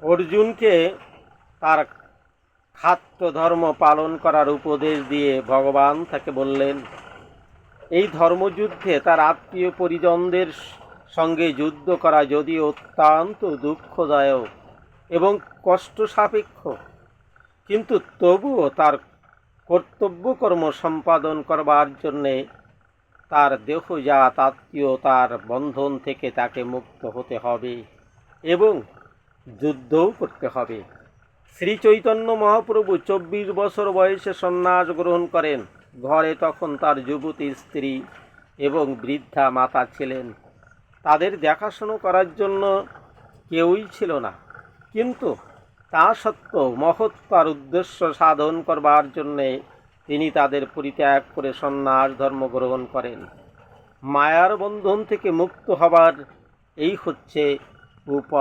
অর্জুনকে তার খাদ্য ধর্ম পালন করার উপদেশ দিয়ে ভগবান তাকে বললেন, এই ধর্মযুদ্ধে তার আত্মীয় পরিজনদের সঙ্গে যুদ্ধ করা যদিও অত্যন্ত দুঃখদায়ক এবং কষ্ট সাপেক্ষ, কিন্তু তবুও তার কর্তব্যকর্ম সম্পাদন করবার জন্যে তার দেহজাত আত্মীয়তার বন্ধন থেকে তাকে মুক্ত হতে হবে এবং যুদ্ধও করতে হবে। শ্রী চৈতন্য মহাপ্রভু 24 বছর বয়সে সন্ন্যাস গ্রহণ করেন। ঘরে তখন তার যুবতী স্ত্রী এবং বৃদ্ধা মাতা ছিলেন। তাদের দেখাশোনা করার জন্য কেউই ছিল না, কিন্তু তা সত্ত্বেও মহত্তর উদ্দেশ্য সাধন করবার জন্যে তিনি তাদের পরিত্যাগ করে সন্ন্যাস ধর্ম গ্রহণ করেন। মায়ার বন্ধন থেকে মুক্ত হবার এই হচ্ছে উপায়।